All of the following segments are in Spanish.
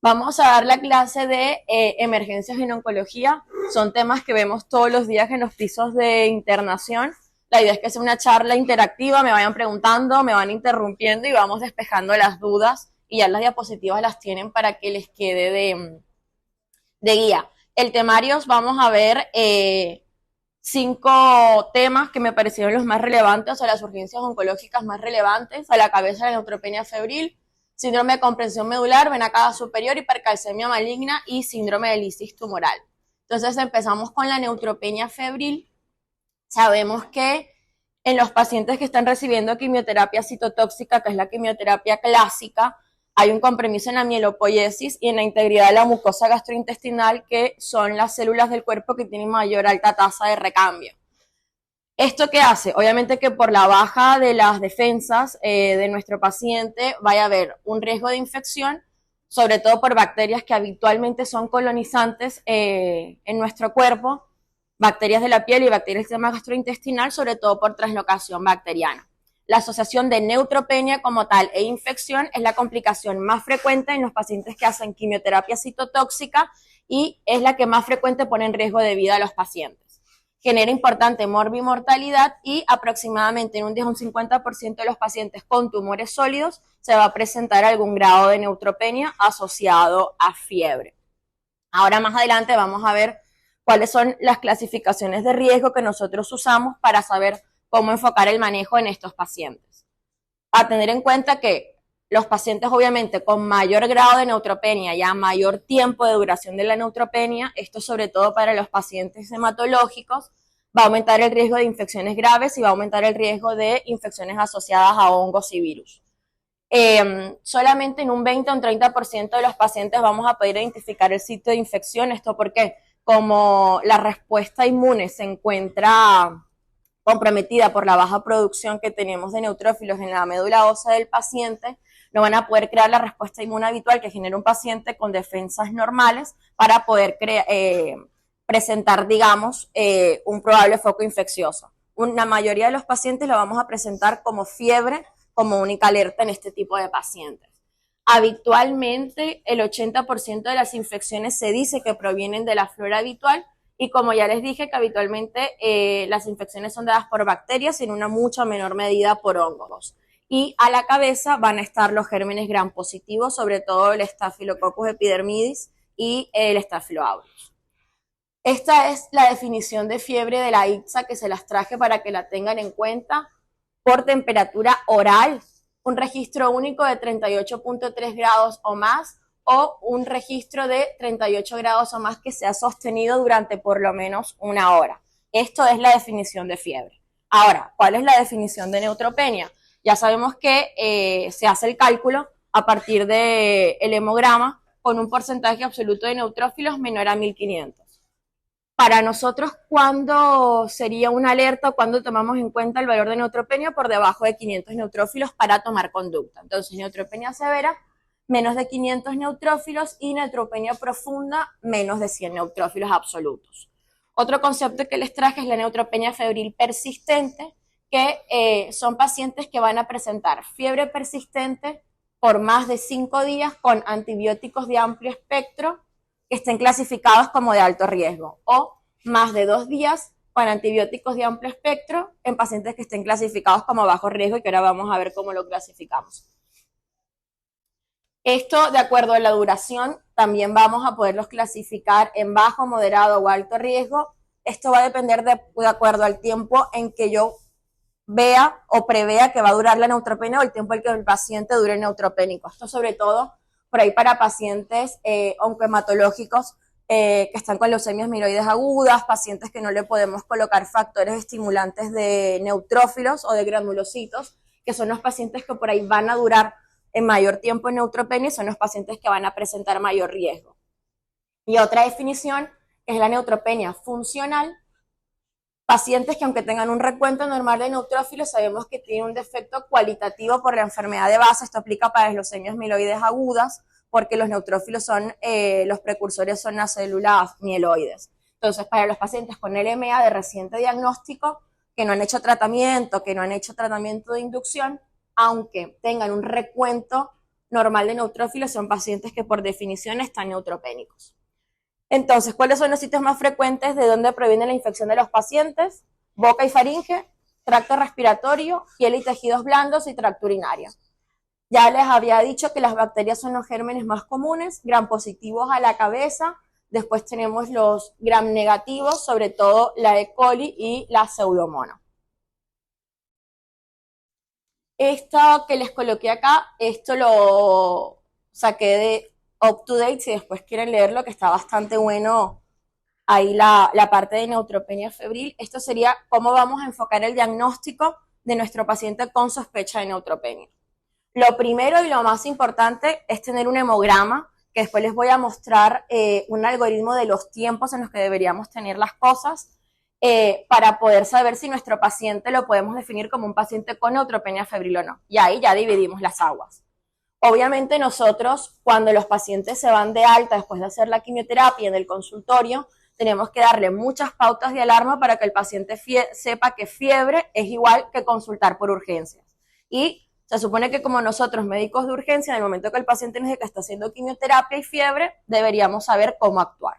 Vamos a dar la clase de emergencias en oncología. Son temas que vemos todos los días en los pisos de internación. La idea es que sea una charla interactiva, me vayan preguntando, me van interrumpiendo y vamos despejando las dudas. Y ya las diapositivas las tienen para que les quede de guía. El temario, vamos a ver 5 temas que me parecieron los más relevantes, o las urgencias oncológicas más relevantes. A la cabeza, la neutropenia febril, síndrome de comprensión medular, vena cava superior, hipercalcemia maligna y síndrome de lisis tumoral. Entonces empezamos con la neutropenia febril. Sabemos que en los pacientes que están recibiendo quimioterapia citotóxica, que es la quimioterapia clásica, hay un compromiso en la mielopoiesis y en la integridad de la mucosa gastrointestinal, que son las células del cuerpo que tienen mayor alta tasa de recambio. ¿Esto qué hace? Obviamente que por la baja de las defensas de nuestro paciente vaya a haber un riesgo de infección, sobre todo por bacterias que habitualmente son colonizantes en nuestro cuerpo, bacterias de la piel y bacterias del sistema gastrointestinal, sobre todo por translocación bacteriana. La asociación de neutropenia como tal e infección es la complicación más frecuente en los pacientes que hacen quimioterapia citotóxica y es la que más frecuente pone en riesgo de vida a los pacientes. Genera importante morbimortalidad y aproximadamente en un 10 o un 50% de los pacientes con tumores sólidos se va a presentar algún grado de neutropenia asociado a fiebre. Ahora más adelante vamos a ver cuáles son las clasificaciones de riesgo que nosotros usamos para saber cómo enfocar el manejo en estos pacientes. A tener en cuenta que los pacientes obviamente con mayor grado de neutropenia, ya mayor tiempo de duración de la neutropenia, esto sobre todo para los pacientes hematológicos, va a aumentar el riesgo de infecciones graves y va a aumentar el riesgo de infecciones asociadas a hongos y virus. Solamente en un 20 o un 30% de los pacientes vamos a poder identificar el sitio de infección. ¿Esto por qué? Como la respuesta inmune se encuentra comprometida por la baja producción que tenemos de neutrófilos en la médula ósea del paciente, no van a poder crear la respuesta inmune habitual que genera un paciente con defensas normales para poder presentar, digamos, un probable foco infeccioso. Una mayoría de los pacientes lo vamos a presentar como fiebre, como única alerta en este tipo de pacientes. Habitualmente, el 80% de las infecciones se dice que provienen de la flora habitual, y como ya les dije, que habitualmente las infecciones son dadas por bacterias y en una mucha menor medida por hongos. Y a la cabeza van a estar los gérmenes gram positivos, sobre todo el Staphylococcus epidermidis y el Staphylo aureus. Esta es la definición de fiebre de la ITSA, que se las traje para que la tengan en cuenta. Por temperatura oral, un registro único de 38.3 grados o más, o un registro de 38 grados o más que se ha sostenido durante por lo menos una hora. Esto es la definición de fiebre. Ahora, ¿cuál es la definición de neutropenia? Ya sabemos que se hace el cálculo a partir del hemograma con un porcentaje absoluto de neutrófilos menor a 1500. Para nosotros, ¿cuándo sería una alerta o cuándo tomamos en cuenta el valor de neutropenia? Por debajo de 500 neutrófilos para tomar conducta. Entonces, neutropenia severa, menos de 500 neutrófilos, y neutropenia profunda, menos de 100 neutrófilos absolutos. Otro concepto que les traje es la neutropenia febril persistente, que son pacientes que van a presentar fiebre persistente por más de 5 días con antibióticos de amplio espectro que estén clasificados como de alto riesgo, o más de 2 días con antibióticos de amplio espectro en pacientes que estén clasificados como bajo riesgo, y que ahora vamos a ver cómo lo clasificamos. Esto, de acuerdo a la duración, también vamos a poderlos clasificar en bajo, moderado o alto riesgo. Esto va a depender de acuerdo al tiempo en que yo vea o prevea que va a durar la neutropenia, o el tiempo en que el paciente dure neutropénico. Esto sobre todo por ahí para pacientes oncohematológicos que están con leucemias mieloides agudas, pacientes que no le podemos colocar factores estimulantes de neutrófilos o de granulocitos, que son los pacientes que por ahí van a durar en mayor tiempo en neutropenia y son los pacientes que van a presentar mayor riesgo. Y otra definición es la neutropenia funcional. Pacientes que aunque tengan un recuento normal de neutrófilos, sabemos que tienen un defecto cualitativo por la enfermedad de base. Esto aplica para las leucemias mieloides agudas, porque los neutrófilos son, los precursores son las células mieloides. Entonces, para los pacientes con LMA de reciente diagnóstico, que no han hecho tratamiento, de inducción, aunque tengan un recuento normal de neutrófilos son pacientes que por definición están neutropénicos. Entonces, ¿cuáles son los sitios más frecuentes de donde proviene la infección de los pacientes? Boca y faringe, tracto respiratorio, piel y tejidos blandos y tracto urinario. Ya les había dicho que las bacterias son los gérmenes más comunes, gram positivos a la cabeza, después tenemos los gram negativos, sobre todo la E. coli y la pseudomonas. Esto que les coloqué acá, esto lo saqué de UpToDate, si después quieren leerlo, que está bastante bueno ahí la parte de neutropenia febril. Esto sería cómo vamos a enfocar el diagnóstico de nuestro paciente con sospecha de neutropenia. Lo primero y lo más importante es tener un hemograma, que después les voy a mostrar un algoritmo de los tiempos en los que deberíamos tener las cosas, para poder saber si nuestro paciente lo podemos definir como un paciente con neutropenia febril o no. Y ahí ya dividimos las aguas. Obviamente nosotros, cuando los pacientes se van de alta después de hacer la quimioterapia en el consultorio, tenemos que darle muchas pautas de alarma para que el paciente sepa que fiebre es igual que consultar por urgencias. Y se supone que como nosotros, médicos de urgencia, en el momento que el paciente nos dice que está haciendo quimioterapia y fiebre, deberíamos saber cómo actuar.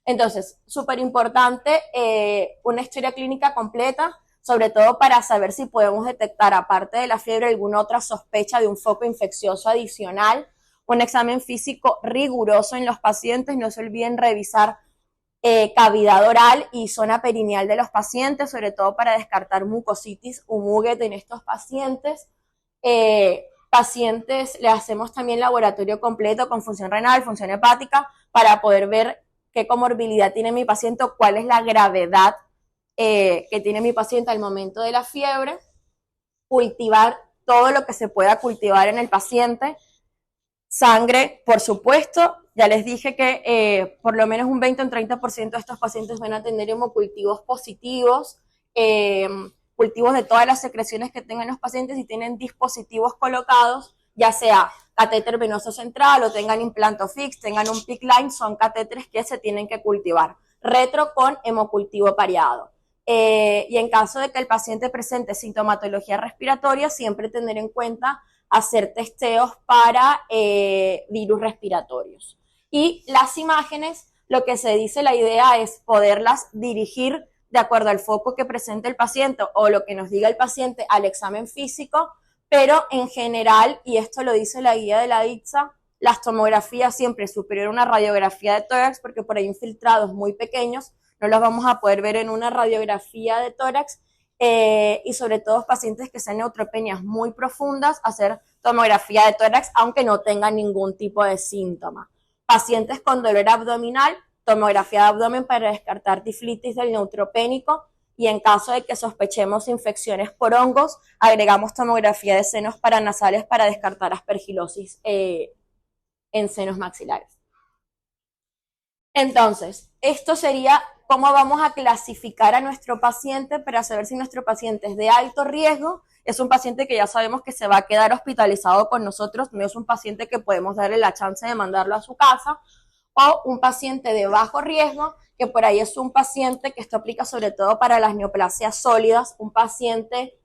Entonces, súper importante, una historia clínica completa, sobre todo para saber si podemos detectar, aparte de la fiebre, alguna otra sospecha de un foco infeccioso adicional. Un examen físico riguroso en los pacientes, no se olviden revisar cavidad oral y zona perineal de los pacientes, sobre todo para descartar mucositis o muguet en estos pacientes. Pacientes, le hacemos también laboratorio completo con función renal, función hepática, para poder ver qué comorbilidad tiene mi paciente o cuál es la gravedad que tiene mi paciente al momento de la fiebre. Cultivar todo lo que se pueda cultivar en el paciente. Sangre, por supuesto, ya les dije que por lo menos un 20 o un 30% de estos pacientes van a tener hemocultivos positivos, cultivos de todas las secreciones que tengan los pacientes y tienen dispositivos colocados, ya sea catéter venoso central o tengan implanto fix, tengan un PICC line, son catéteres que se tienen que cultivar. Retro con hemocultivo pareado. Y en caso de que el paciente presente sintomatología respiratoria, siempre tener en cuenta hacer testeos para virus respiratorios. Y las imágenes, lo que se dice, la idea es poderlas dirigir de acuerdo al foco que presente el paciente o lo que nos diga el paciente al examen físico, pero en general, y esto lo dice la guía de la DITSA, las tomografías siempre superior a una radiografía de tórax, porque por ahí infiltrados muy pequeños no los vamos a poder ver en una radiografía de tórax, y sobre todo pacientes que sean neutropenias muy profundas, hacer tomografía de tórax aunque no tengan ningún tipo de síntoma. Pacientes con dolor abdominal, tomografía de abdomen para descartar tiflitis del neutropénico, y en caso de que sospechemos infecciones por hongos, agregamos tomografía de senos paranasales para descartar aspergilosis en senos maxilares. Entonces, esto sería cómo vamos a clasificar a nuestro paciente para saber si nuestro paciente es de alto riesgo, es un paciente que ya sabemos que se va a quedar hospitalizado con nosotros, no es un paciente que podemos darle la chance de mandarlo a su casa, o un paciente de bajo riesgo, que por ahí es un paciente que esto aplica sobre todo para las neoplasias sólidas, un paciente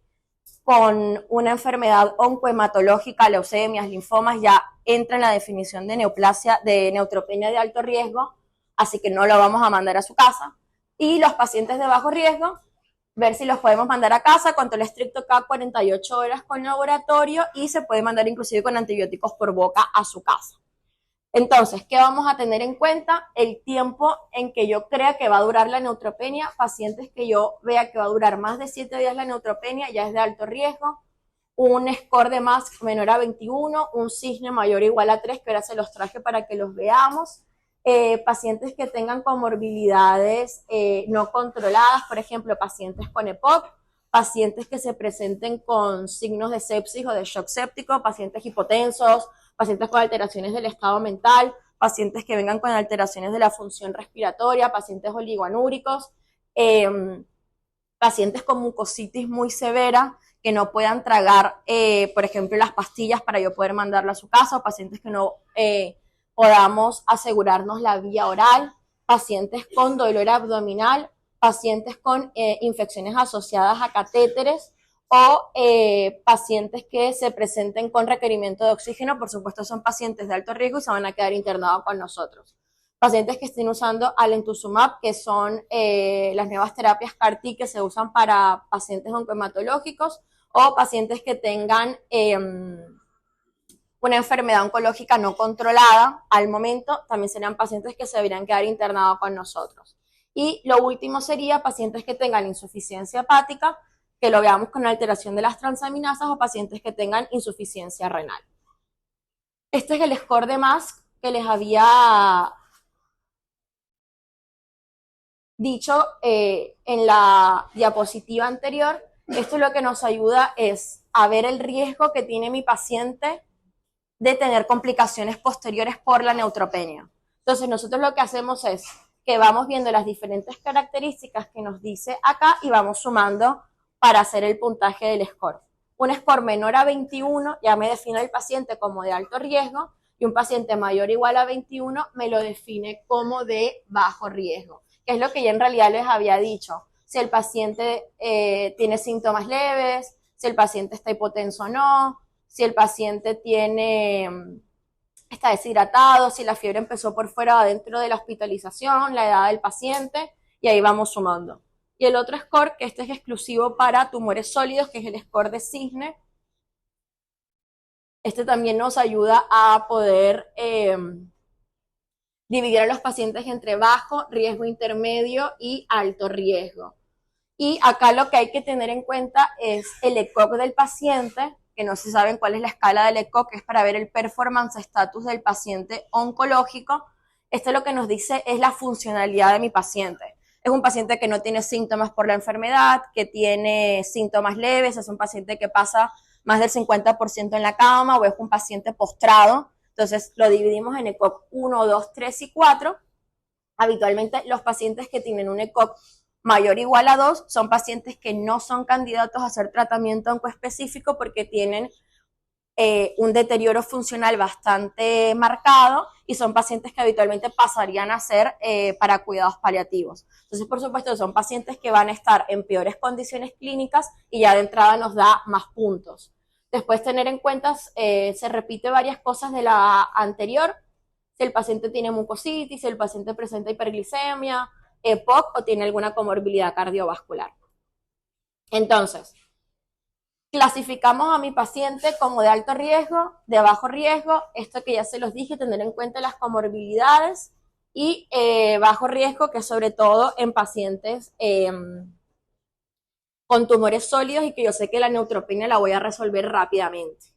con una enfermedad oncohematológica, leucemias, linfomas, ya entra en la definición de neoplasia, de neutropenia de alto riesgo, así que no lo vamos a mandar a su casa. Y los pacientes de bajo riesgo, ver si los podemos mandar a casa, control estricto cada 48 horas con laboratorio, y se puede mandar inclusive con antibióticos por boca a su casa. Entonces, ¿qué vamos a tener en cuenta? El tiempo en que yo crea que va a durar la neutropenia. Pacientes que yo vea que va a durar más de 7 días la neutropenia ya es de alto riesgo. Un score de MASC menor a 21, un cisne mayor o igual a 3, que ahora se los traje para que los veamos. Pacientes que tengan comorbilidades no controladas, por ejemplo, pacientes con EPOC, pacientes que se presenten con signos de sepsis o de shock séptico, pacientes hipotensos, pacientes con alteraciones del estado mental, pacientes que vengan con alteraciones de la función respiratoria, pacientes oligoanúricos, pacientes con mucositis muy severa, que no puedan tragar, por ejemplo, las pastillas para yo poder mandarlo a su casa, o pacientes que no podamos asegurarnos la vía oral, pacientes con dolor abdominal, pacientes con infecciones asociadas a catéteres, o pacientes que se presenten con requerimiento de oxígeno, por supuesto son pacientes de alto riesgo y se van a quedar internados con nosotros. Pacientes que estén usando alemtuzumab, que son las nuevas terapias CAR-T que se usan para pacientes oncohematológicos, o pacientes que tengan una enfermedad oncológica no controlada al momento, también serían pacientes que se deberían quedar internados con nosotros. Y lo último sería pacientes que tengan insuficiencia hepática, que lo veamos con alteración de las transaminasas, o pacientes que tengan insuficiencia renal. Este es el score de MASC que les había dicho en la diapositiva anterior. Esto lo que nos ayuda es a ver el riesgo que tiene mi paciente de tener complicaciones posteriores por la neutropenia. Entonces nosotros lo que hacemos es que vamos viendo las diferentes características que nos dice acá y vamos sumando para hacer el puntaje del score. Un score menor a 21 ya me define el paciente como de alto riesgo, y un paciente mayor o igual a 21 me lo define como de bajo riesgo, que es lo que ya en realidad les había dicho. Si el paciente tiene síntomas leves, si el paciente está hipotenso o no, si el paciente está deshidratado, si la fiebre empezó por fuera o adentro de la hospitalización, la edad del paciente, y ahí vamos sumando. Y el otro score, que este es exclusivo para tumores sólidos, que es el score de Cisne. Este también nos ayuda a poder dividir a los pacientes entre bajo, riesgo intermedio y alto riesgo. Y acá lo que hay que tener en cuenta es el ECOG del paciente, que no se saben cuál es la escala del ECOG, que es para ver el performance status del paciente oncológico. Esto lo que nos dice es la funcionalidad de mi paciente. Es un paciente que no tiene síntomas por la enfermedad, que tiene síntomas leves, es un paciente que pasa más del 50% en la cama, o es un paciente postrado. Entonces lo dividimos en ECOG 1, 2, 3 y 4. Habitualmente los pacientes que tienen un ECOG mayor o igual a 2 son pacientes que no son candidatos a hacer tratamiento oncoespecífico porque tienen un deterioro funcional bastante marcado, y son pacientes que habitualmente pasarían a ser para cuidados paliativos. Entonces, por supuesto, son pacientes que van a estar en peores condiciones clínicas y ya de entrada nos da más puntos. Después, tener en cuenta, se repite varias cosas de la anterior. Si el paciente tiene mucositis, si el paciente presenta hiperglicemia, EPOC, o tiene alguna comorbilidad cardiovascular. Entonces, clasificamos a mi paciente como de alto riesgo, de bajo riesgo, esto que ya se los dije, tener en cuenta las comorbilidades, y bajo riesgo, que sobre todo en pacientes con tumores sólidos, y que yo sé que la neutropenia la voy a resolver rápidamente.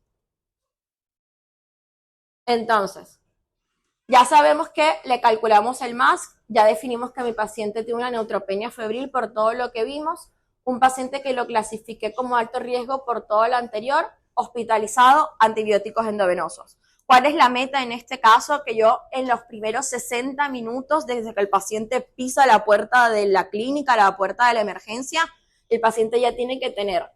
Entonces, ya sabemos que le calculamos el MASC, ya definimos que mi paciente tiene una neutropenia febril por todo lo que vimos, un paciente que lo clasifiqué como alto riesgo por todo lo anterior, hospitalizado, antibióticos endovenosos. ¿Cuál es la meta en este caso? Que yo en los primeros 60 minutos, desde que el paciente pisa la puerta de la clínica, la puerta de la emergencia, el paciente ya tiene que tener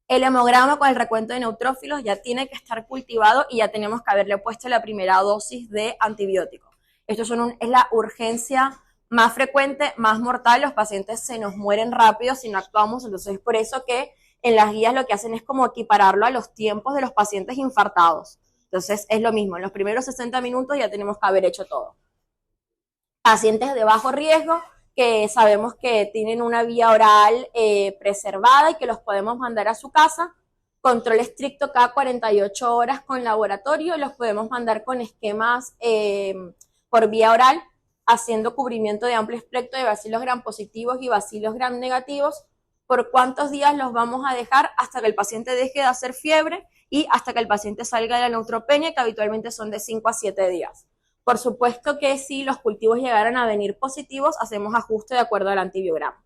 el hemograma con el recuento de neutrófilos, ya tiene que estar cultivado y ya tenemos que haberle puesto la primera dosis de antibiótico. Esto es la urgencia más frecuente, más mortal. Los pacientes se nos mueren rápido si no actuamos, entonces es por eso que en las guías lo que hacen es como equipararlo a los tiempos de los pacientes infartados. Entonces es lo mismo, en los primeros 60 minutos ya tenemos que haber hecho todo. Pacientes de bajo riesgo, que sabemos que tienen una vía oral preservada y que los podemos mandar a su casa. Control estricto cada 48 horas con laboratorio, los podemos mandar con esquemas por vía oral, haciendo cubrimiento de amplio espectro de bacilos gram positivos y bacilos gram negativos. ¿Por cuántos días los vamos a dejar? Hasta que el paciente deje de hacer fiebre y hasta que el paciente salga de la neutropenia, que habitualmente son de 5 a 7 días. Por supuesto que si los cultivos llegaran a venir positivos, hacemos ajuste de acuerdo al antibiograma.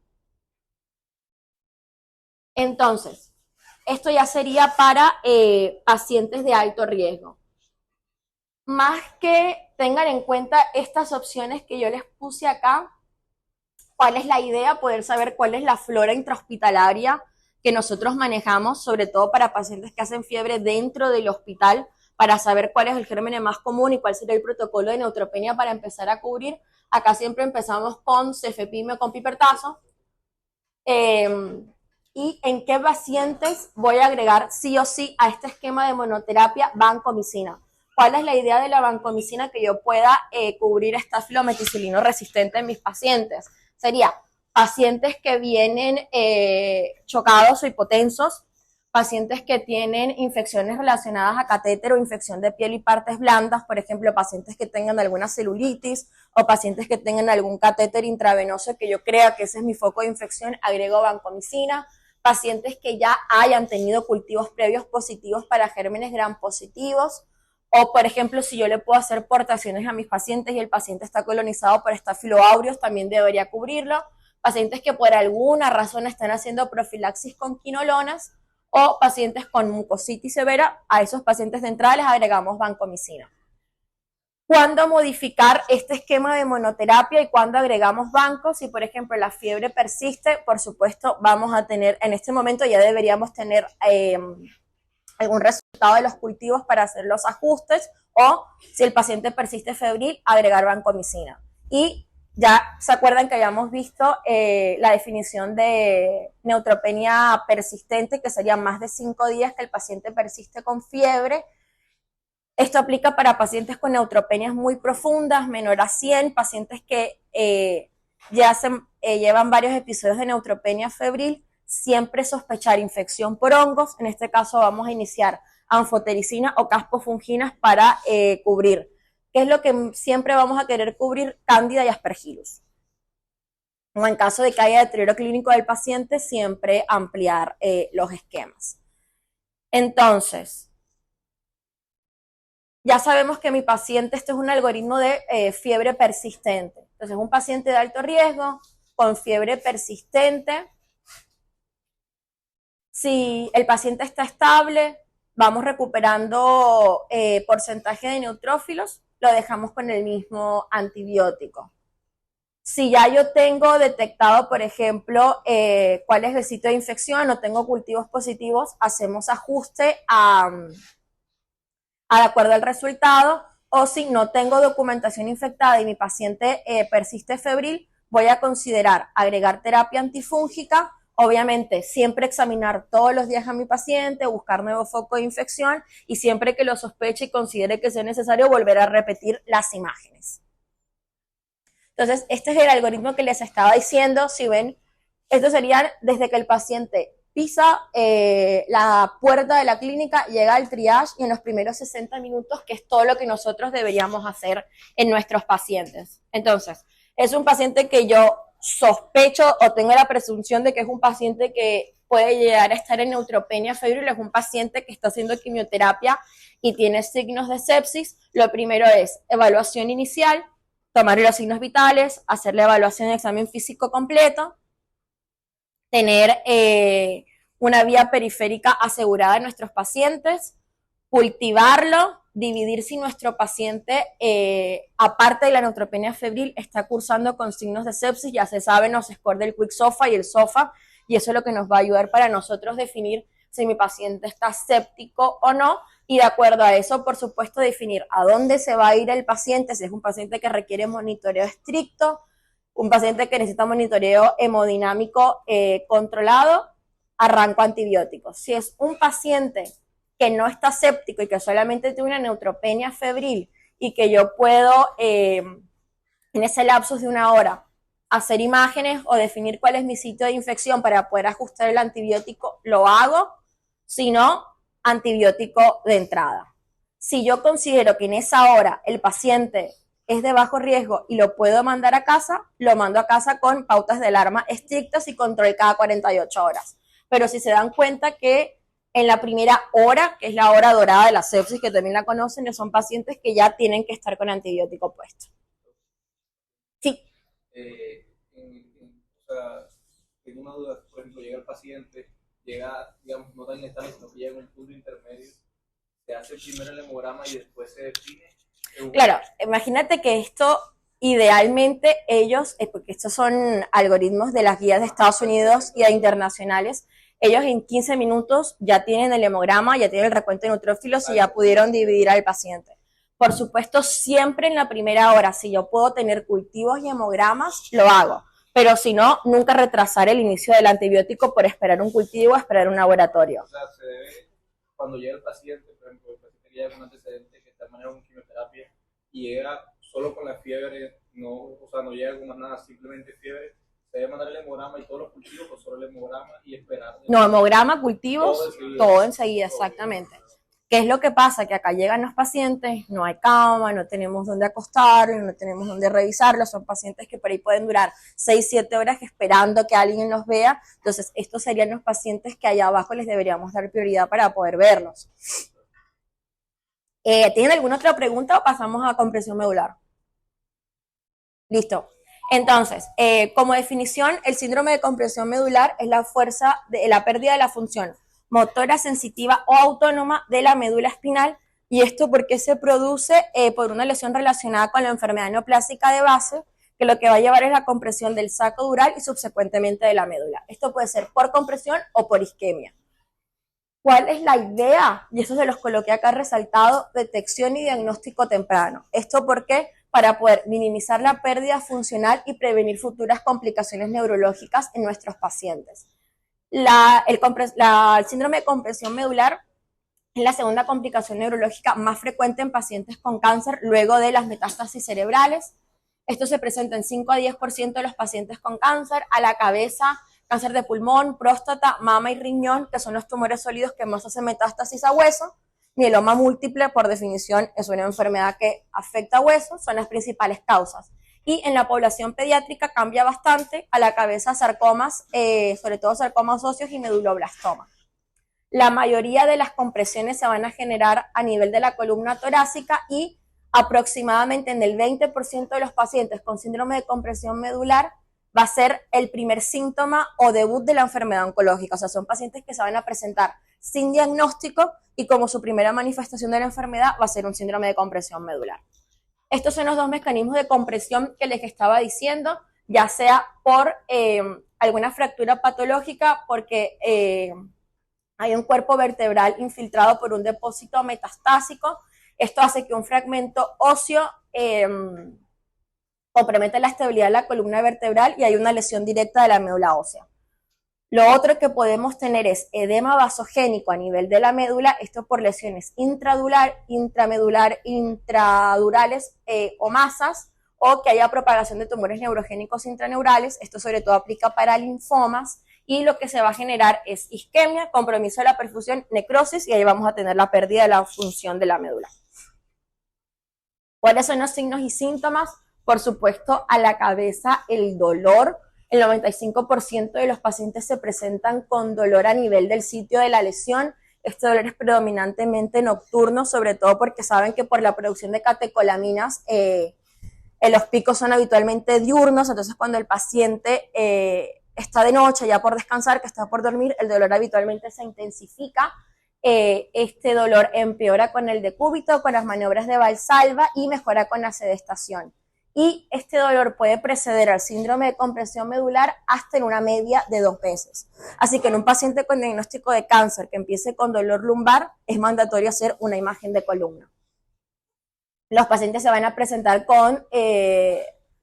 Entonces, esto ya sería para pacientes de alto riesgo. Más que tengan en cuenta estas opciones que yo les puse acá, ¿cuál es la idea? Poder saber cuál es la flora intrahospitalaria que nosotros manejamos, sobre todo para pacientes que hacen fiebre dentro del hospital, para saber cuál es el germen más común y cuál sería el protocolo de neutropenia para empezar a cubrir. Acá siempre empezamos con cefepime o con pipertazo. y en qué pacientes voy a agregar sí o sí a este esquema de monoterapia vancomicina. ¿Cuál es la idea de la vancomicina? Que yo pueda cubrir Staphylococcus meticilino resistente en mis pacientes. Sería pacientes que vienen chocados o hipotensos, pacientes que tienen infecciones relacionadas a catéter o infección de piel y partes blandas, por ejemplo, pacientes que tengan alguna celulitis o pacientes que tengan algún catéter intravenoso que yo crea que ese es mi foco de infección, agrego vancomicina. Pacientes que ya hayan tenido cultivos previos positivos para gérmenes gram positivos, o por ejemplo, si yo le puedo hacer portaciones a mis pacientes y el paciente está colonizado por Staphylo aureus, también debería cubrirlo. Pacientes que por alguna razón están haciendo profilaxis con quinolonas, o pacientes con mucositis severa, a esos pacientes de entrada les agregamos vancomicina. ¿Cuándo modificar este esquema de monoterapia y cuándo agregamos vancos? Si por ejemplo la fiebre persiste, por supuesto vamos a tener, en este momento ya deberíamos tener algún resultado de los cultivos para hacer los ajustes, o si el paciente persiste febril, agregar vancomicina. Y ya se acuerdan que habíamos visto la definición de neutropenia persistente, que sería más de 5 días que el paciente persiste con fiebre. Esto aplica para pacientes con neutropenias muy profundas, menor a 100, pacientes que llevan varios episodios de neutropenia febril. Siempre sospechar infección por hongos. En este caso vamos a iniciar anfotericina o caspofunginas para cubrir. ¿Qué es lo que siempre vamos a querer cubrir? Cándida y aspergillus. O en caso de que haya deterioro clínico del paciente, siempre ampliar los esquemas. Entonces, ya sabemos que mi paciente, este es un algoritmo de fiebre persistente. Entonces, un paciente de alto riesgo con fiebre persistente. Si el paciente está estable, vamos recuperando porcentaje de neutrófilos, lo dejamos con el mismo antibiótico. Si ya yo tengo detectado, por ejemplo, cuál es el sitio de infección o tengo cultivos positivos, hacemos ajuste de acuerdo al resultado, o si no tengo documentación infectada y mi paciente persiste febril, voy a considerar agregar terapia antifúngica. Obviamente, siempre examinar todos los días a mi paciente, buscar nuevo foco de infección y siempre que lo sospeche y considere que sea necesario, volver a repetir las imágenes. Entonces, este es el algoritmo que les estaba diciendo. Si ven, esto sería desde que el paciente pisa la puerta de la clínica, llega al triage y en los primeros 60 minutos, que es todo lo que nosotros deberíamos hacer en nuestros pacientes. Entonces, es un paciente que yo sospecho o tengo la presunción de que es un paciente que puede llegar a estar en neutropenia febril, es un paciente que está haciendo quimioterapia y tiene signos de sepsis. Lo primero es evaluación inicial, tomar los signos vitales, hacer la evaluación de examen físico completo, tener una vía periférica asegurada en nuestros pacientes, cultivarlo, dividir si nuestro paciente, aparte de la neutropenia febril, está cursando con signos de sepsis. Ya se saben los scores del Quick SOFA y el SOFA, y eso es lo que nos va a ayudar para nosotros definir si mi paciente está séptico o no, y de acuerdo a eso, por supuesto, definir a dónde se va a ir el paciente, si es un paciente que requiere monitoreo estricto, un paciente que necesita monitoreo hemodinámico controlado, arranco antibióticos. Si es un paciente que no está séptico y que solamente tiene una neutropenia febril y que yo puedo, en ese lapsus de 1 hora, hacer imágenes o definir cuál es mi sitio de infección para poder ajustar el antibiótico, lo hago. Si no, antibiótico de entrada. Si yo considero que en esa hora el paciente es de bajo riesgo y lo puedo mandar a casa, lo mando a casa con pautas de alarma estrictas y control cada 48 horas. Pero si se dan cuenta que en la primera hora, que es la hora dorada de la sepsis, que también la conocen, son pacientes que ya tienen que estar con antibiótico puesto. Sí. O sea, tengo una duda. Por ejemplo, llega el paciente, llega, digamos, no tan estable, sino que llega a un punto intermedio, se hace primero el hemograma y después se define. Claro, imagínate que esto, idealmente ellos, porque estos son algoritmos de las guías de Estados Unidos y de internacionales, ellos en 15 minutos ya tienen el hemograma, ya tienen el recuento de neutrófilos y ya pudieron dividir al paciente. Por supuesto, siempre en la primera hora, si yo puedo tener cultivos y hemogramas, lo hago. pero si no, nunca retrasar el inicio del antibiótico por esperar un cultivo o esperar un laboratorio. O sea, se debe, cuando llega el paciente, por ejemplo, el paciente que llega con un antecedente que está manejando con quimioterapia y llega solo con la fiebre, no, o sea, no llega con más nada, simplemente fiebre, se debe mandar el hemograma y todos los cultivos, o solo el hemograma y esperar. No, hemograma, cultivos, todo enseguida, exactamente. ¿Qué es lo que pasa? Que acá llegan los pacientes, no hay cama, no tenemos dónde acostarlos, no tenemos dónde revisarlos, son pacientes que por ahí pueden durar 6, 7 horas esperando que alguien los vea, entonces estos serían los pacientes que allá abajo les deberíamos dar prioridad para poder verlos. ¿Tienen alguna otra pregunta o pasamos a compresión medular? Listo. Entonces, como definición, el síndrome de compresión medular es la fuerza de la pérdida de la función motora, sensitiva o autónoma de la médula espinal, y esto porque se produce por una lesión relacionada con la enfermedad neoplásica de base, que lo que va a llevar es la compresión del saco dural y subsecuentemente de la médula. Esto puede ser por compresión o por isquemia. ¿Cuál es la idea? Y eso se los coloqué acá resaltado: detección y diagnóstico temprano. ¿Esto por qué? Para poder minimizar la pérdida funcional y prevenir futuras complicaciones neurológicas en nuestros pacientes. El síndrome de compresión medular es la segunda complicación neurológica más frecuente en pacientes con cáncer luego de las metástasis cerebrales. Esto se presenta en 5 a 10% de los pacientes con cáncer a la cabeza, cáncer de pulmón, próstata, mama y riñón, que son los tumores sólidos que más hacen metástasis a hueso. Mieloma múltiple, por definición, es una enfermedad que afecta a huesos, son las principales causas. Y en la población pediátrica cambia bastante, a la cabeza sarcomas, sobre todo sarcomas óseos y meduloblastoma. La mayoría de las compresiones se van a generar a nivel de la columna torácica y aproximadamente en el 20% de los pacientes con síndrome de compresión medular va a ser el primer síntoma o debut de la enfermedad oncológica. O sea, son pacientes que se van a presentar sin diagnóstico y como su primera manifestación de la enfermedad va a ser un síndrome de compresión medular. Estos son los dos mecanismos de compresión que les estaba diciendo, ya sea por alguna fractura patológica, porque hay un cuerpo vertebral infiltrado por un depósito metastásico. Esto hace que un fragmento óseo comprometa la estabilidad de la columna vertebral y hay una lesión directa de la médula ósea. Lo otro que podemos tener es edema vasogénico a nivel de la médula, esto por lesiones intramedular, intradurales o masas, o que haya propagación de tumores neurogénicos intraneurales. Esto sobre todo aplica para linfomas, y lo que se va a generar es isquemia, compromiso de la perfusión, necrosis, y ahí vamos a tener la pérdida de la función de la médula. ¿Cuáles son los signos y síntomas? Por supuesto, a la cabeza el dolor. El 95% de los pacientes se presentan con dolor a nivel del sitio de la lesión. Este dolor es predominantemente nocturno, sobre todo porque saben que por la producción de catecolaminas los picos son habitualmente diurnos. Entonces cuando el paciente está de noche ya por descansar, que está por dormir, el dolor habitualmente se intensifica. Este dolor empeora con el decúbito, con las maniobras de Valsalva, y mejora con la sedestación. Y este dolor puede preceder al síndrome de compresión medular hasta en una media de 2 meses. Así que en un paciente con diagnóstico de cáncer que empiece con dolor lumbar, es mandatorio hacer una imagen de columna. Los pacientes se van a presentar con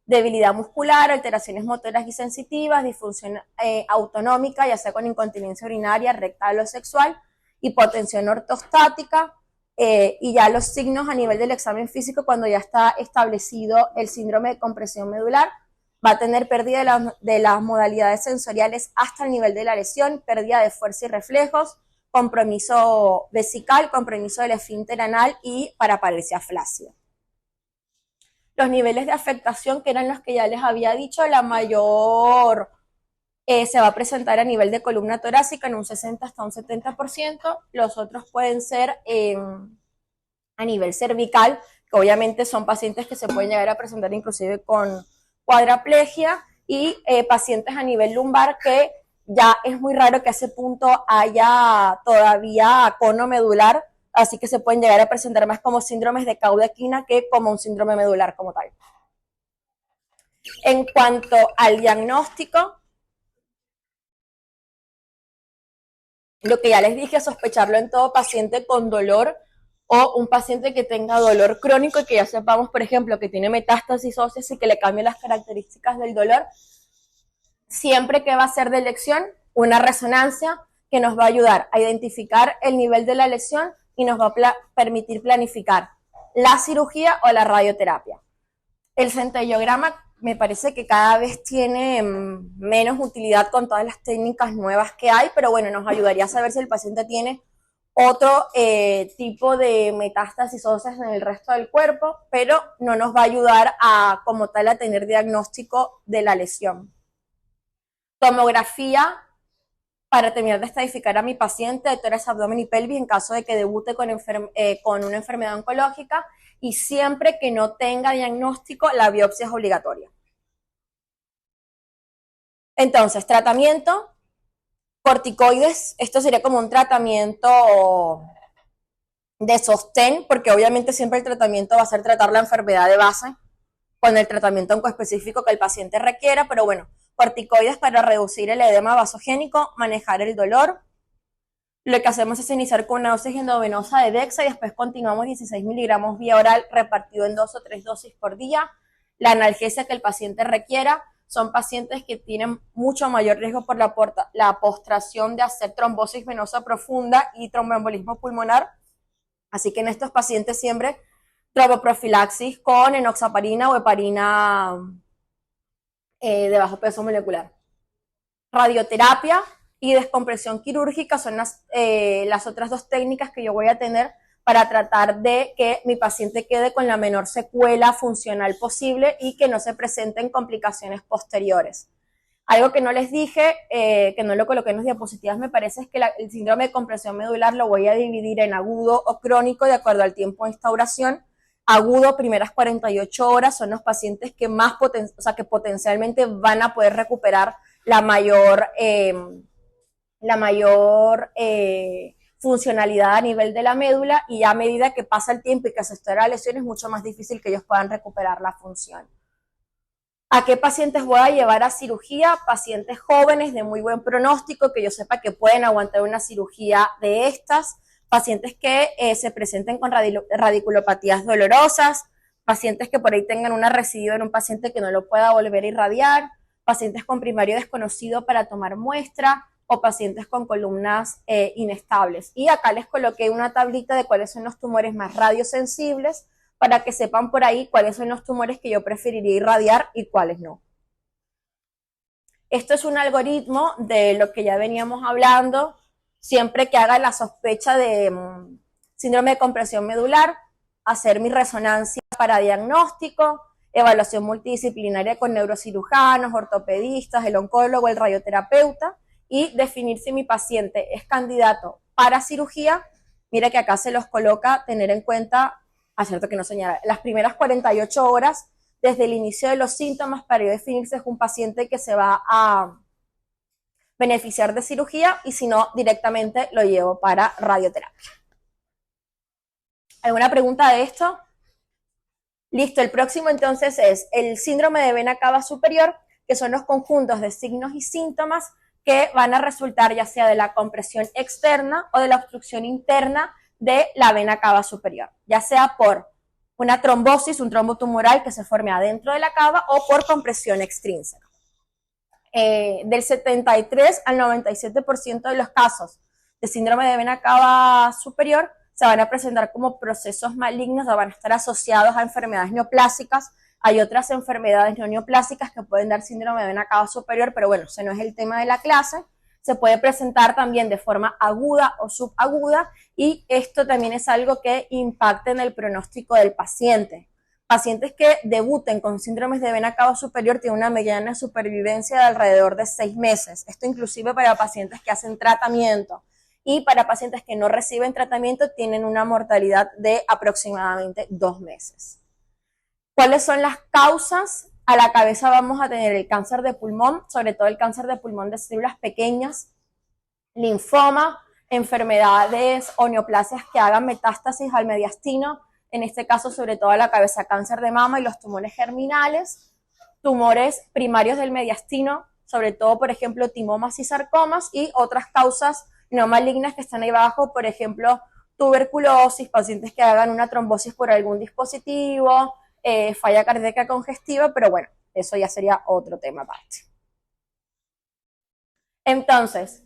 debilidad muscular, alteraciones motoras y sensitivas, disfunción autonómica, ya sea con incontinencia urinaria, rectal o sexual, hipotensión ortostática, y ya los signos a nivel del examen físico, cuando ya está establecido el síndrome de compresión medular, va a tener pérdida de las modalidades sensoriales hasta el nivel de la lesión, pérdida de fuerza y reflejos, compromiso vesical, compromiso del esfínter anal y paraparesia flácida. Los niveles de afectación, que eran los que ya les había dicho, la mayor se va a presentar a nivel de columna torácica en un 60 hasta un 70%, los otros pueden ser a nivel cervical, que obviamente son pacientes que se pueden llegar a presentar inclusive con cuadraplegia, y pacientes a nivel lumbar, que ya es muy raro que a ese punto haya todavía cono medular, así que se pueden llegar a presentar más como síndromes de cauda equina que como un síndrome medular como tal. En cuanto al diagnóstico, lo que ya les dije, sospecharlo en todo paciente con dolor o un paciente que tenga dolor crónico y que ya sepamos, por ejemplo, que tiene metástasis óseas y que le cambien las características del dolor. siempre que va a ser de elección, una resonancia que nos va a ayudar a identificar el nivel de la lesión y nos va a permitir planificar la cirugía o la radioterapia. El centellograma me parece que cada vez tiene menos utilidad con todas las técnicas nuevas que hay, pero bueno, nos ayudaría a saber si el paciente tiene otro tipo de metástasis óseas en el resto del cuerpo, pero no nos va a ayudar a, como tal, a tener diagnóstico de la lesión. Tomografía para terminar de estadificar a mi paciente de tórax, abdomen y pelvis en caso de que debute con una enfermedad oncológica, y siempre que no tenga diagnóstico, la biopsia es obligatoria. Entonces, tratamiento, corticoides, esto sería como un tratamiento de sostén, porque obviamente siempre el tratamiento va a ser tratar la enfermedad de base con el tratamiento oncoespecífico que el paciente requiera, pero bueno, corticoides para reducir el edema vasogénico, manejar el dolor. Lo que hacemos es iniciar con una dosis endovenosa de Dexa y después continuamos 16 miligramos vía oral repartido en 2 o 3 dosis por día. La analgesia que el paciente requiera. Son pacientes que tienen mucho mayor riesgo por la postración de hacer trombosis venosa profunda y tromboembolismo pulmonar. Así que en estos pacientes siempre tromboprofilaxis con enoxaparina o heparina de bajo peso molecular. Radioterapia y descompresión quirúrgica son las otras dos técnicas que yo voy a tener para tratar de que mi paciente quede con la menor secuela funcional posible y que no se presenten complicaciones posteriores. Algo que no les dije, que no lo coloqué en las diapositivas, me parece, es que el síndrome de compresión medular lo voy a dividir en agudo o crónico de acuerdo al tiempo de instauración. Agudo, primeras 48 horas, son los pacientes que más que potencialmente van a poder recuperar la mayor funcionalidad a nivel de la médula, y a medida que pasa el tiempo y que se instaura la lesión es mucho más difícil que ellos puedan recuperar la función. ¿A qué pacientes voy a llevar a cirugía? Pacientes jóvenes de muy buen pronóstico, que yo sepa que pueden aguantar una cirugía de estas, pacientes que se presenten con radiculopatías dolorosas, pacientes que por ahí tengan una recidiva en un paciente que no lo pueda volver a irradiar, pacientes con primario desconocido para tomar muestra, o pacientes con columnas inestables. Y acá les coloqué una tablita de cuáles son los tumores más radiosensibles, para que sepan por ahí cuáles son los tumores que yo preferiría irradiar y cuáles no. Esto es un algoritmo de lo que ya veníamos hablando. Siempre que haga la sospecha de síndrome de compresión medular, hacer mi resonancia para diagnóstico, evaluación multidisciplinaria con neurocirujanos, ortopedistas, el oncólogo, el radioterapeuta, y definir si mi paciente es candidato para cirugía. Mira que acá se los coloca tener en cuenta, cierto que no señala, las primeras 48 horas desde el inicio de los síntomas para yo definir si es un paciente que se va a beneficiar de cirugía, y si no, directamente lo llevo para radioterapia. ¿Alguna pregunta de esto? Listo, el próximo entonces es el síndrome de vena cava superior, que son los conjuntos de signos y síntomas que van a resultar ya sea de la compresión externa o de la obstrucción interna de la vena cava superior, ya sea por una trombosis, un trombo tumoral que se forme adentro de la cava, o por compresión extrínseca. Del 73 al 97% de los casos de síndrome de vena cava superior se van a presentar como procesos malignos o van a estar asociados a enfermedades neoplásicas. Hay otras enfermedades no neoplásicas que pueden dar síndrome de vena cava superior, pero bueno, ese no es el tema de la clase. Se puede presentar también de forma aguda o subaguda, y esto también es algo que impacta en el pronóstico del paciente. Pacientes que debuten con síndromes de vena cava superior tienen una mediana supervivencia de alrededor de 6 meses. Esto inclusive para pacientes que hacen tratamiento, y para pacientes que no reciben tratamiento tienen una mortalidad de aproximadamente 2 meses. ¿Cuáles son las causas? A la cabeza vamos a tener el cáncer de pulmón, sobre todo el cáncer de pulmón de células pequeñas, linfoma, enfermedades o neoplasias que hagan metástasis al mediastino, en este caso sobre todo a la cabeza, cáncer de mama y los tumores germinales, tumores primarios del mediastino, sobre todo por ejemplo timomas y sarcomas, y otras causas no malignas que están ahí abajo, por ejemplo tuberculosis, pacientes que hagan una trombosis por algún dispositivo, falla cardíaca congestiva, pero bueno, eso ya sería otro tema aparte. Entonces,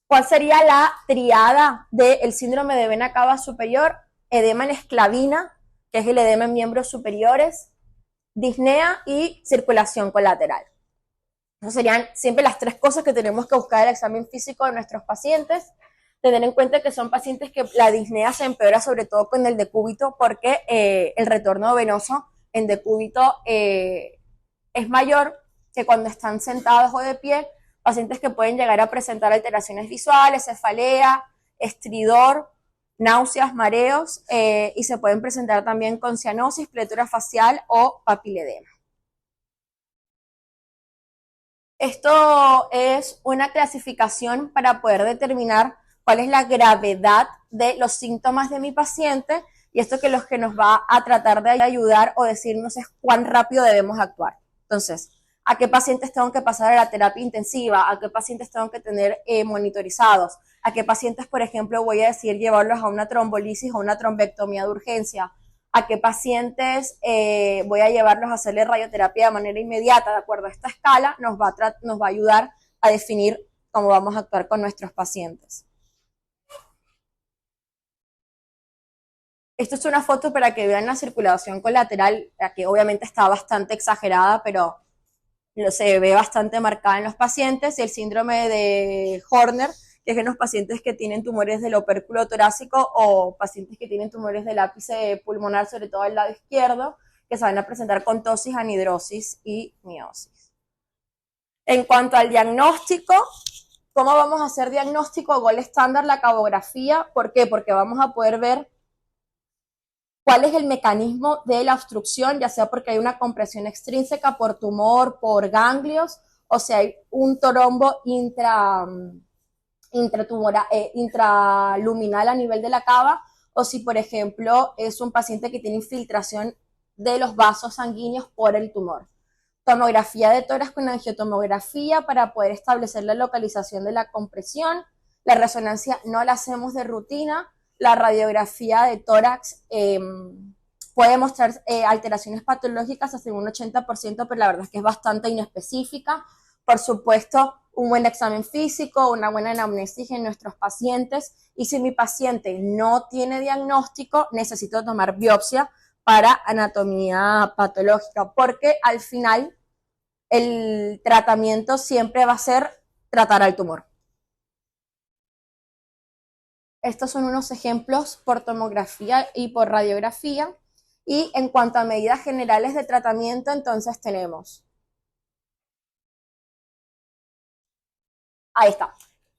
¿cuál sería la triada del síndrome de vena cava superior? Edema en esclavina, que es el edema en miembros superiores, disnea y circulación colateral. Esas serían siempre las tres cosas que tenemos que buscar en el examen físico de nuestros pacientes. Tener en cuenta que son pacientes que la disnea se empeora sobre todo con el decúbito porque el retorno venoso en decúbito es mayor que cuando están sentados o de pie, pacientes que pueden llegar a presentar alteraciones visuales, cefalea, estridor, náuseas, mareos y se pueden presentar también con cianosis, pletura facial o papiledema. Esto es una clasificación para poder determinar cuál es la gravedad de los síntomas de mi paciente y esto que lo que nos va a tratar de ayudar o decirnos es cuán rápido debemos actuar. Entonces, ¿a qué pacientes tengo que pasar a la terapia intensiva? ¿A qué pacientes tengo que tener monitorizados? ¿A qué pacientes, por ejemplo, voy a decir llevarlos a una trombolisis o una trombectomía de urgencia? ¿A qué pacientes voy a llevarlos a hacerle radioterapia de manera inmediata? De acuerdo a esta escala, nos va a ayudar a definir cómo vamos a actuar con nuestros pacientes. Esto es una foto para que vean la circulación colateral, que obviamente está bastante exagerada, pero se ve bastante marcada en los pacientes. Y el síndrome de Horner, que es en los pacientes que tienen tumores del opérculo torácico o pacientes que tienen tumores del ápice pulmonar, sobre todo el lado izquierdo, que se van a presentar con tosis, anhidrosis y miosis. En cuanto al diagnóstico, ¿cómo vamos a hacer diagnóstico? Gold estándar, la cabografía. ¿Por qué? Porque vamos a poder ver cuál es el mecanismo de la obstrucción, ya sea porque hay una compresión extrínseca por tumor, por ganglios, o si hay un trombo intraluminal a nivel de la cava, o si, por ejemplo, es un paciente que tiene infiltración de los vasos sanguíneos por el tumor. Tomografía de tórax con angiotomografía para poder establecer la localización de la compresión. La resonancia no la hacemos de rutina. La radiografía de tórax puede mostrar alteraciones patológicas hasta un 80%, pero la verdad es que es bastante inespecífica. Por supuesto, un buen examen físico, una buena anamnesis en nuestros pacientes, y si mi paciente no tiene diagnóstico, necesito tomar biopsia para anatomía patológica, porque al final el tratamiento siempre va a ser tratar al tumor. Estos son unos ejemplos por tomografía y por radiografía. Y en cuanto a medidas generales de tratamiento, entonces tenemos. Ahí está.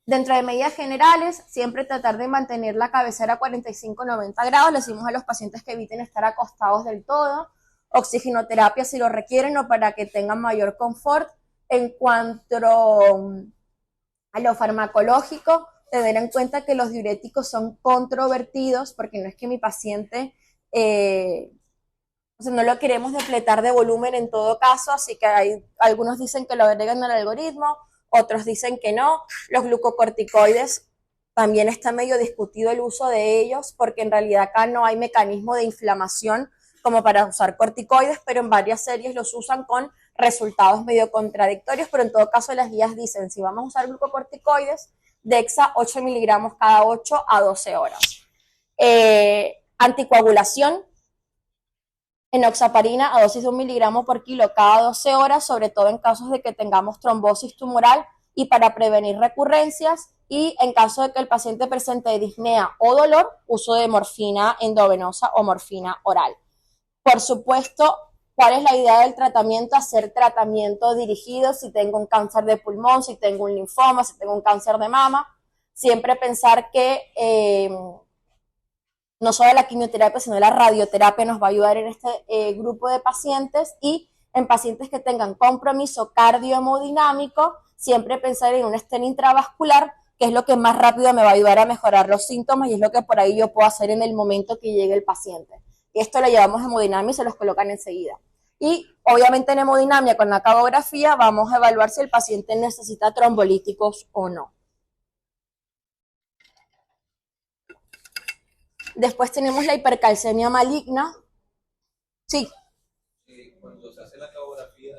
Dentro de medidas generales, siempre tratar de mantener la cabecera a 45-90 grados. Le decimos a los pacientes que eviten estar acostados del todo. Oxigenoterapia si lo requieren o para que tengan mayor confort. En cuanto a lo farmacológico, tener en cuenta que los diuréticos son controvertidos porque no es que mi paciente, no lo queremos depletar de volumen en todo caso, así que algunos dicen que lo agregan al algoritmo, otros dicen que no. Los glucocorticoides también está medio discutido el uso de ellos porque en realidad acá no hay mecanismo de inflamación como para usar corticoides, pero en varias series los usan con resultados medio contradictorios, pero en todo caso las guías dicen, si vamos a usar glucocorticoides, Dexa 8 miligramos cada 8 a 12 horas. Anticoagulación, enoxaparina a dosis de 1 miligramo por kilo cada 12 horas, sobre todo en casos de que tengamos trombosis tumoral y para prevenir recurrencias, y en caso de que el paciente presente disnea o dolor, uso de morfina endovenosa o morfina oral. Por supuesto, ¿cuál es la idea del tratamiento? Hacer tratamiento dirigido si tengo un cáncer de pulmón, si tengo un linfoma, si tengo un cáncer de mama. Siempre pensar que no solo la quimioterapia, sino la radioterapia nos va a ayudar en este grupo de pacientes, y en pacientes que tengan compromiso cardiohemodinámico, siempre pensar en un stent intravascular, que es lo que más rápido me va a ayudar a mejorar los síntomas y es lo que por ahí yo puedo hacer en el momento que llegue el paciente. Y esto lo llevamos a hemodinamia y se los colocan enseguida. Y obviamente en hemodinamia con la cabografía vamos a evaluar si el paciente necesita trombolíticos o no. Después tenemos la hipercalcemia maligna. Sí. Cuando se hace la cabografía,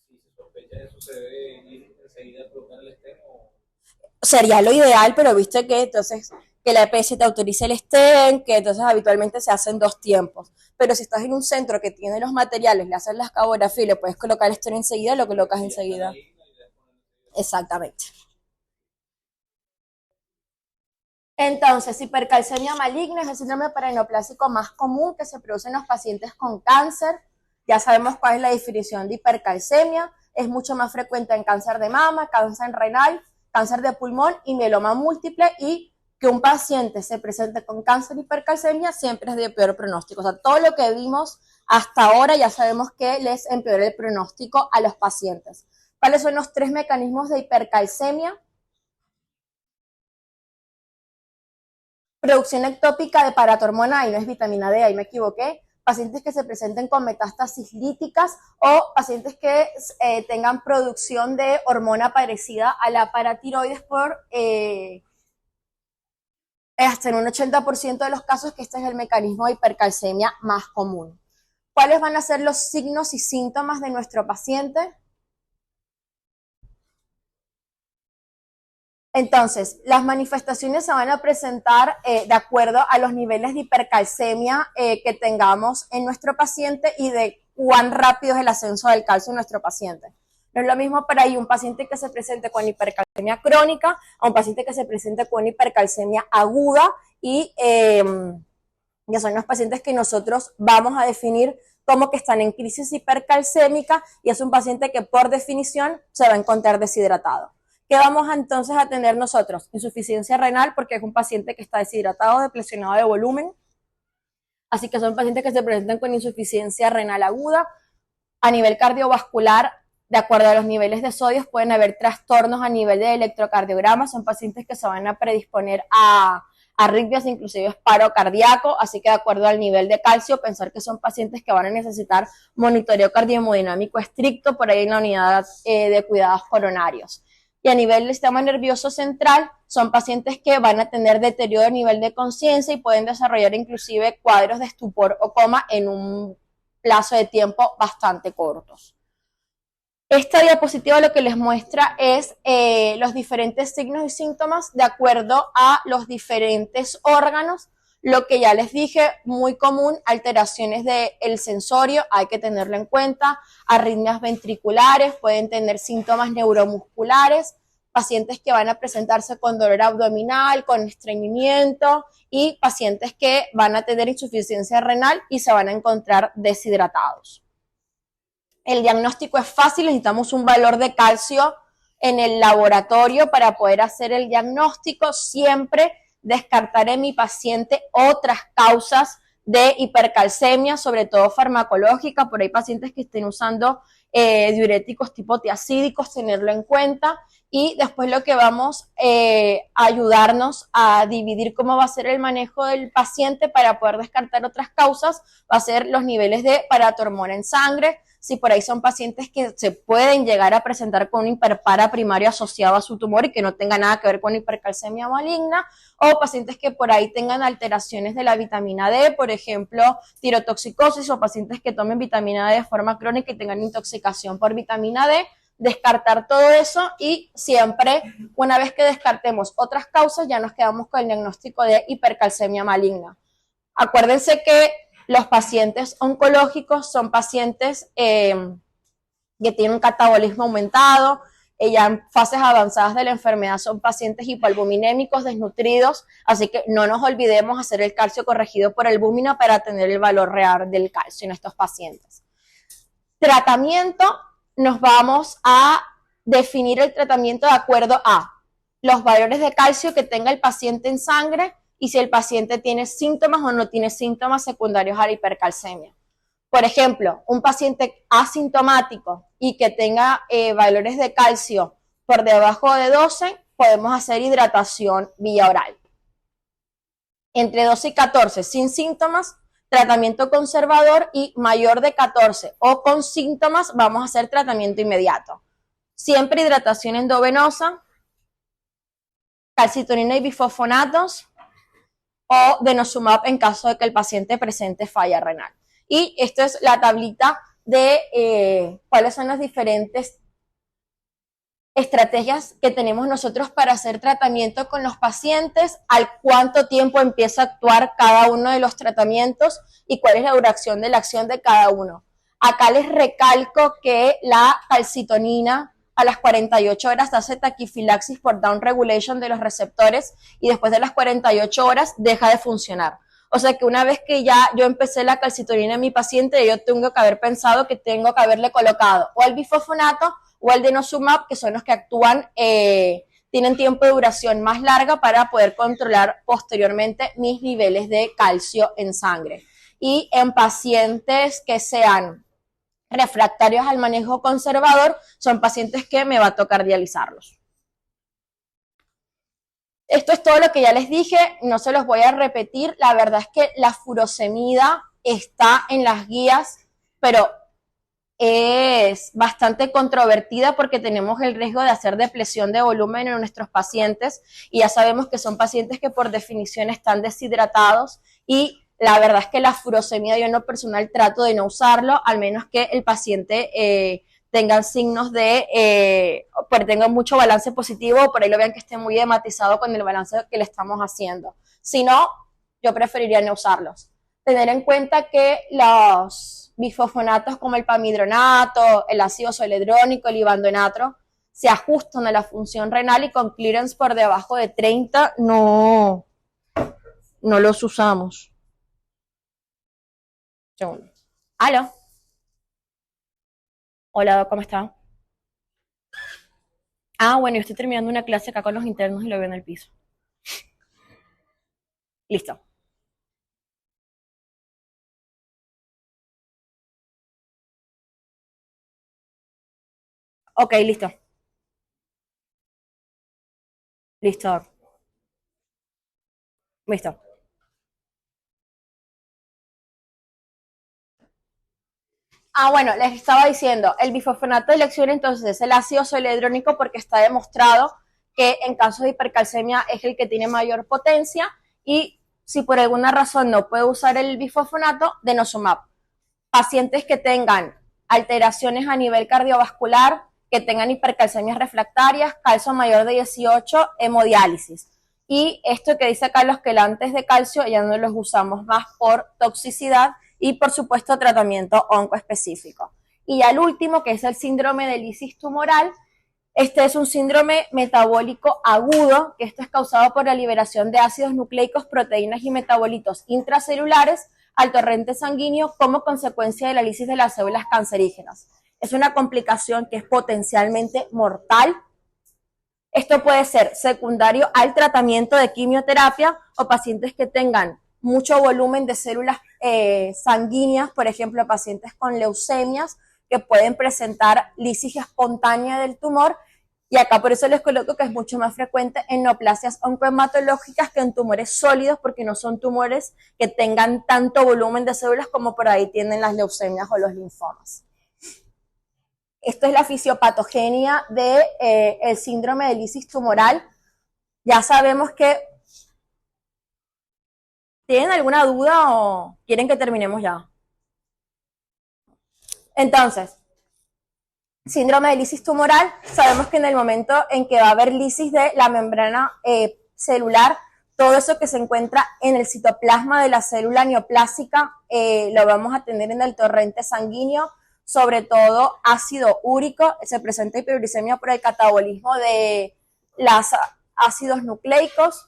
sí se sospecha eso se debe ir enseguida a colocar el stent o Sería lo ideal, pero viste que entonces que la EPS te autorice el stent, que entonces habitualmente se hacen 2 tiempos. Pero si estás en un centro que tiene los materiales, le haces la escabografía y le puedes colocar el stent enseguida, lo colocas enseguida. Exactamente. Entonces, hipercalcemia maligna es el síndrome parenoplásico más común que se produce en los pacientes con cáncer. Ya sabemos cuál es la definición de hipercalcemia. Es mucho más frecuente en cáncer de mama, cáncer renal, cáncer de pulmón y mieloma múltiple, y que un paciente se presente con cáncer y hipercalcemia siempre es de peor pronóstico. O sea, todo lo que vimos hasta ahora ya sabemos que les empeora el pronóstico a los pacientes. ¿Cuáles son los 3 mecanismos de hipercalcemia? Producción ectópica de paratormona, y no es vitamina D, ahí me equivoqué. Pacientes que se presenten con metástasis líticas o pacientes que tengan producción de hormona parecida a la paratiroides por hasta en un 80% de los casos, que este es el mecanismo de hipercalcemia más común. ¿Cuáles van a ser los signos y síntomas de nuestro paciente? Entonces, las manifestaciones se van a presentar de acuerdo a los niveles de hipercalcemia que tengamos en nuestro paciente y de cuán rápido es el ascenso del calcio en nuestro paciente. No es lo mismo para ahí un paciente que se presente con hipercalcemia crónica a un paciente que se presente con hipercalcemia aguda, y ya son los pacientes que nosotros vamos a definir como que están en crisis hipercalcémica, y es un paciente que por definición se va a encontrar deshidratado. ¿Qué vamos entonces a tener nosotros? Insuficiencia renal, porque es un paciente que está deshidratado, depresionado de volumen. Así que son pacientes que se presentan con insuficiencia renal aguda. A nivel cardiovascular, de acuerdo a los niveles de sodio, pueden haber trastornos a nivel de electrocardiograma. Son pacientes que se van a predisponer a arritmias, inclusive paro cardíaco. Así que de acuerdo al nivel de calcio, pensar que son pacientes que van a necesitar monitoreo cardiohemodinámico estricto por ahí en la unidad de cuidados coronarios. Y a nivel del sistema nervioso central, son pacientes que van a tener deterioro a nivel de conciencia y pueden desarrollar inclusive cuadros de estupor o coma en un plazo de tiempo bastante cortos. Esta diapositiva lo que les muestra es los diferentes signos y síntomas de acuerdo a los diferentes órganos. Lo que ya les dije, muy común, alteraciones del sensorio, hay que tenerlo en cuenta, arritmias ventriculares, pueden tener síntomas neuromusculares, pacientes que van a presentarse con dolor abdominal, con estreñimiento, y pacientes que van a tener insuficiencia renal y se van a encontrar deshidratados. El diagnóstico es fácil, necesitamos un valor de calcio en el laboratorio para poder hacer el diagnóstico. Siempre descartar en mi paciente otras causas de hipercalcemia, sobre todo farmacológica. Por ahí pacientes que estén usando diuréticos tipo tiacídicos, tenerlo en cuenta. Y después lo que vamos a ayudarnos a dividir cómo va a ser el manejo del paciente para poder descartar otras causas, va a ser los niveles de paratormona en sangre. Si por ahí son pacientes que se pueden llegar a presentar con un hiperpara primario asociado a su tumor y que no tenga nada que ver con hipercalcemia maligna, o pacientes que por ahí tengan alteraciones de la vitamina D, por ejemplo, tirotoxicosis, o pacientes que tomen vitamina D de forma crónica y tengan intoxicación por vitamina D. Descartar todo eso, y siempre, una vez que descartemos otras causas, ya nos quedamos con el diagnóstico de hipercalcemia maligna. Acuérdense que los pacientes oncológicos son pacientes que tienen un catabolismo aumentado, ya en fases avanzadas de la enfermedad son pacientes hipoalbuminémicos, desnutridos, así que no nos olvidemos hacer el calcio corregido por albúmina para tener el valor real del calcio en estos pacientes. Tratamiento, nos vamos a definir el tratamiento de acuerdo a los valores de calcio que tenga el paciente en sangre y si el paciente tiene síntomas o no tiene síntomas secundarios a la hipercalcemia. Por ejemplo, un paciente asintomático y que tenga valores de calcio por debajo de 12, podemos hacer hidratación vía oral. Entre 12 y 14 sin síntomas, tratamiento conservador, y mayor de 14 o con síntomas, vamos a hacer tratamiento inmediato. Siempre hidratación endovenosa, calcitonina y bifosfonatos, o denosumab en caso de que el paciente presente falla renal. Y esto es la tablita de cuáles son los diferentes estrategias que tenemos nosotros para hacer tratamiento con los pacientes, al cuánto tiempo empieza a actuar cada uno de los tratamientos y cuál es la duración de la acción de cada uno. Acá les recalco que la calcitonina a las 48 horas hace taquifilaxis por down regulation de los receptores y después de las 48 horas deja de funcionar. O sea que una vez que ya yo empecé la calcitonina en mi paciente, yo tengo que haber pensado que tengo que haberle colocado o el bifosfonato o el denosumab, que son los que actúan, tienen tiempo de duración más larga para poder controlar posteriormente mis niveles de calcio en sangre. Y en pacientes que sean refractarios al manejo conservador, son pacientes que me va a tocar dializarlos. Esto es todo lo que ya les dije, no se los voy a repetir. La verdad es que la furosemida está en las guías, pero es bastante controvertida porque tenemos el riesgo de hacer depresión de volumen en nuestros pacientes y ya sabemos que son pacientes que por definición están deshidratados y la verdad es que la furosemida yo en lo personal trato de no usarlo, al menos que el paciente tengan signos de, pues tengan mucho balance positivo, por ahí lo vean que esté muy hematizado con el balance que le estamos haciendo. Si no, yo preferiría no usarlos. Tener en cuenta que los bifosfonatos como el pamidronato, el ácido zoledrónico, el ibandonatro, se ajustan a la función renal y con clearance por debajo de 30 no los usamos. ¿Aló? Hola, ¿cómo está? Ah, bueno, yo estoy terminando una clase acá con los internos y lo veo en el piso. Listo. Ok, listo. Listo. Listo. Ah, bueno, les estaba diciendo, el bifosfonato de elección entonces es el ácido zoledrónico porque está demostrado que en caso de hipercalcemia es el que tiene mayor potencia y si por alguna razón no puede usar el bifosfonato, denosumab. Pacientes que tengan alteraciones a nivel cardiovascular, que tengan hipercalcemias refractarias, calcio mayor de 18, hemodiálisis. Y esto que dice acá, los quelantes de calcio ya no los usamos más por toxicidad y por supuesto tratamiento oncoespecífico. Y ya el último, que es el síndrome de lisis tumoral, este es un síndrome metabólico agudo, que esto es causado por la liberación de ácidos nucleicos, proteínas y metabolitos intracelulares al torrente sanguíneo como consecuencia de la lisis de las células cancerígenas. Es una complicación que es potencialmente mortal. Esto puede ser secundario al tratamiento de quimioterapia o pacientes que tengan mucho volumen de células sanguíneas, por ejemplo, pacientes con leucemias que pueden presentar lisis espontánea del tumor. Y acá por eso les coloco que es mucho más frecuente en neoplasias oncohematológicas que en tumores sólidos, porque no son tumores que tengan tanto volumen de células como por ahí tienen las leucemias o los linfomas. Esto es la fisiopatogenia del síndrome de lisis tumoral. Ya sabemos que... ¿Tienen alguna duda o quieren que terminemos ya? Entonces, síndrome de lisis tumoral, sabemos que en el momento en que va a haber lisis de la membrana celular, todo eso que se encuentra en el citoplasma de la célula neoplásica lo vamos a tener en el torrente sanguíneo, sobre todo ácido úrico, se presenta hiperuricemia por el catabolismo de los ácidos nucleicos.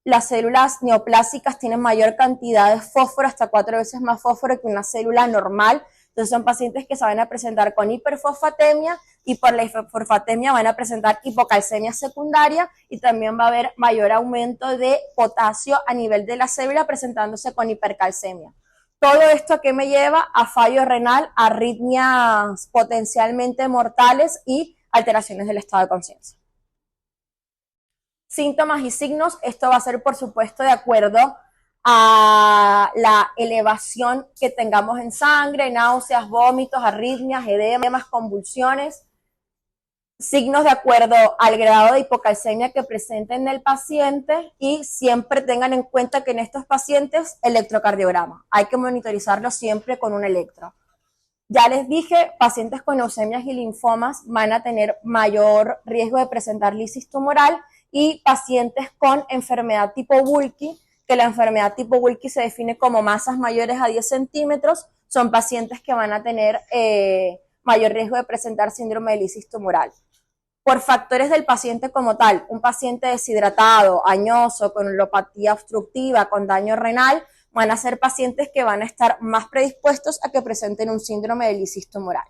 Las células neoplásicas tienen mayor cantidad de fósforo, hasta 4 veces más fósforo que una célula normal. Entonces son pacientes que se van a presentar con hiperfosfatemia y por la hiperfosfatemia van a presentar hipocalcemia secundaria y también va a haber mayor aumento de potasio a nivel de la célula presentándose con hipercalcemia. Todo esto ¿a qué me lleva? A fallo renal, arritmias potencialmente mortales y alteraciones del estado de conciencia. Síntomas y signos, esto va a ser por supuesto de acuerdo a la elevación que tengamos en sangre, náuseas, vómitos, arritmias, edemas, convulsiones. Signos de acuerdo al grado de hipocalcemia que presenten el paciente y siempre tengan en cuenta que en estos pacientes electrocardiograma. Hay que monitorizarlo siempre con un electro. Ya les dije, pacientes con leucemias y linfomas van a tener mayor riesgo de presentar lisis tumoral, y pacientes con enfermedad tipo Bulky, que la enfermedad tipo Bulky se define como masas mayores a 10 centímetros, son pacientes que van a tener mayor riesgo de presentar síndrome de lisis tumoral. Por factores del paciente como tal, un paciente deshidratado, añoso, con neuropatía obstructiva, con daño renal, van a ser pacientes que van a estar más predispuestos a que presenten un síndrome de lisis tumoral.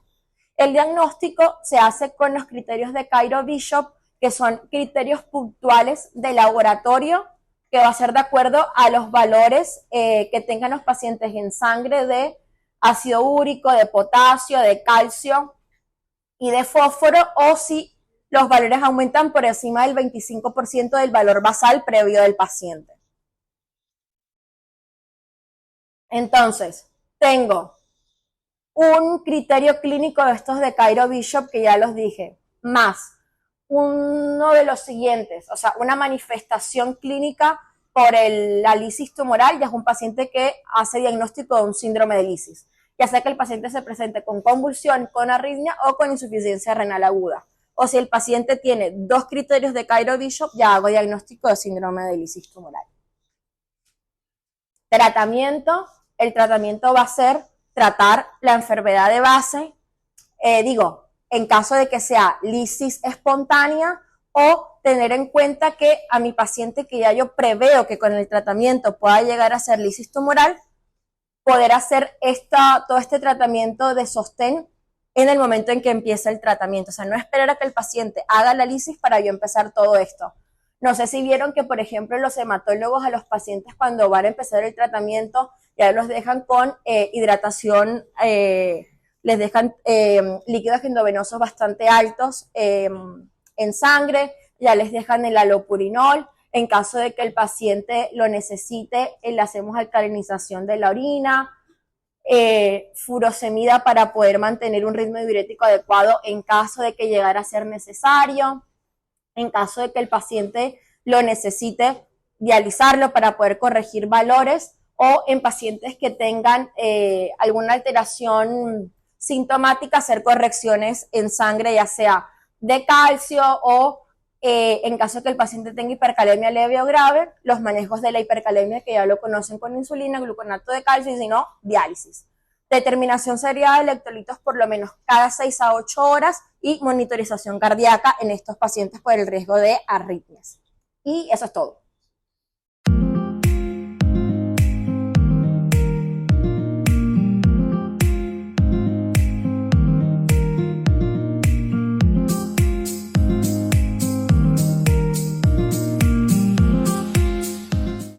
El diagnóstico se hace con los criterios de Cairo-Bishop, que son criterios puntuales de laboratorio, que va a ser de acuerdo a los valores que tengan los pacientes en sangre de ácido úrico, de potasio, de calcio y de fósforo, o si los valores aumentan por encima del 25% del valor basal previo del paciente. Entonces, tengo un criterio clínico de estos de Cairo-Bishop, que ya los dije, más uno de los siguientes, o sea, una manifestación clínica por la lisis tumoral, ya es un paciente que hace diagnóstico de un síndrome de lisis, ya sea que el paciente se presente con convulsión, con arritmia o con insuficiencia renal aguda. O si el paciente tiene dos criterios de Cairo-Bishop, ya hago diagnóstico de síndrome de lisis tumoral. Tratamiento, el tratamiento va a ser tratar la enfermedad de base, en caso de que sea lisis espontánea, o tener en cuenta que a mi paciente que ya yo preveo que con el tratamiento pueda llegar a ser lisis tumoral, poder hacer todo este tratamiento de sostén en el momento en que empieza el tratamiento. O sea, no esperar a que el paciente haga la lisis para yo empezar todo esto. No sé si vieron que, por ejemplo, los hematólogos a los pacientes cuando van a empezar el tratamiento ya los dejan con hidratación, les dejan líquidos endovenosos bastante altos en sangre, ya les dejan el allopurinol. En caso de que el paciente lo necesite, le hacemos alcalinización de la orina, furosemida para poder mantener un ritmo diurético adecuado en caso de que llegara a ser necesario. En caso de que el paciente lo necesite, dializarlo para poder corregir valores, o en pacientes que tengan alguna alteración sintomática, hacer correcciones en sangre, ya sea de calcio o en caso de que el paciente tenga hipercalemia leve o grave, los manejos de la hipercalemia que ya lo conocen con insulina, gluconato de calcio, y si no, diálisis. Determinación seriada de electrolitos por lo menos cada 6 a 8 horas y monitorización cardíaca en estos pacientes por el riesgo de arritmias. Y eso es todo.